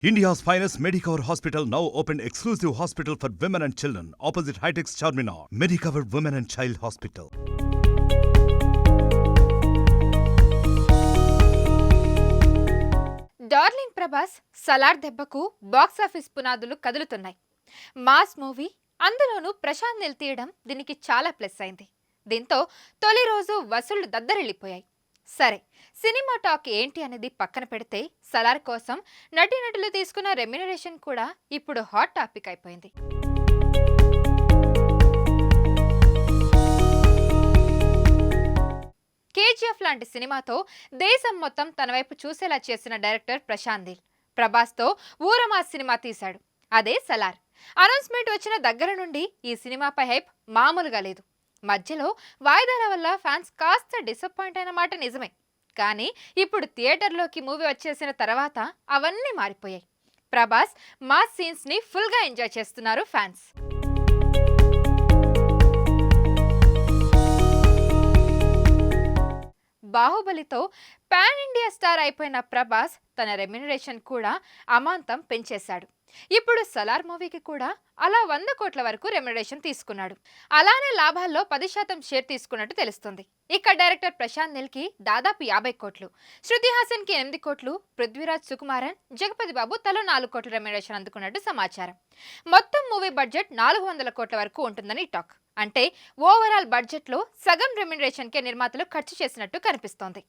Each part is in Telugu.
India's finest Medicover Hospital now opened exclusive hospital for women and children opposite Hitech's Charminar. Medicover Women and Child Hospital. Darling Prabhas Salaar దెబ్బకు బాక్సాఫీస్ పునాదులు కదులుతున్నాయి. మాస్ మూవీ, అందులోనూ ప్రశాంత్ నీల్ తీయడం దీనికి చాలా ప్లస్ అయింది. దీంతో తొలి రోజు వసూళ్లు దద్దరిల్లిపోయాయి. సరే, సినిమా టాక్ ఏంటి అనేది పక్కన పెడితే సలార్ కోసం నటీనటులు తీసుకున్న రెమ్యునరేషన్ కూడా ఇప్పుడు హాట్ టాపిక్ అయిపోయింది. కేజీఎఫ్ లాంటి సినిమాతో దేశం మొత్తం తన వైపు చూసేలా చేసిన డైరెక్టర్ ప్రశాంత్ నీల్ ప్రభాస్తో ఊరమా సినిమా తీశాడు. అదే సలార్. అనౌన్స్మెంట్ వచ్చిన దగ్గర నుండి ఈ సినిమాపై హైప్ మామూలుగా లేదు. మధ్యలో వాయిదాల వల్ల ఫ్యాన్స్ కాస్త డిసప్పాయింట్ అయిన మాట నిజమే. కానీ ఇప్పుడు థియేటర్లోకి మూవీ వచ్చేసిన తర్వాత అవన్నీ మారిపోయాయి. ప్రభాస్ మాస్ సీన్స్ ని ఫుల్ గా ఎంజాయ్ చేస్తున్నారు ఫ్యాన్స్. బాహుబలితో పాన్ ఇండియా స్టార్ అయిపోయిన ప్రభాస్ తన రెమ్యునరేషన్ కూడా అమాంతం పెంచేశాడు. ఇప్పుడు సలార్ మూవీకి కూడా అలా 100 కోట్ల వరకు రెమ్యునరేషన్ తీసుకున్నాడు. అలానే లాభాల్లో 10% షేర్ తీసుకున్నట్టు తెలుస్తుంది. ఇక డైరెక్టర్ ప్రశాంత్ నీల్ కి దాదాపు 50 కోట్లు, శృతి హాసన్ కి 8 కోట్లు, పృథ్వీరాజ్ సుకుమారన్, జగపతి బాబు తలో 4 కోట్ల రెమ్యునరేషన్ అందుకున్నట్టు సమాచారం. మొత్తం మూవీ బడ్జెట్ 400 కోట్ల వరకు ఉంటుందని టాక్. అంటే ఓవరాల్ బడ్జెట్ లో సగం రెమ్యునరేషన్ కే నిర్మాతలు ఖర్చు చేసినట్టు కనిపిస్తోంది.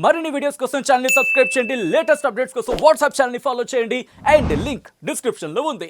మరిన్ని వీడియోస్ కోసం ఛానల్ ని సబ్స్క్రైబ్ చేయండి. లేటెస్ట్ అప్డేట్స్ కోసం వాట్సాప్ ఛానల్ ని ఫాలో చేయండి. అండ్ లింక్ డిస్క్రిప్షన్ లో ఉంది.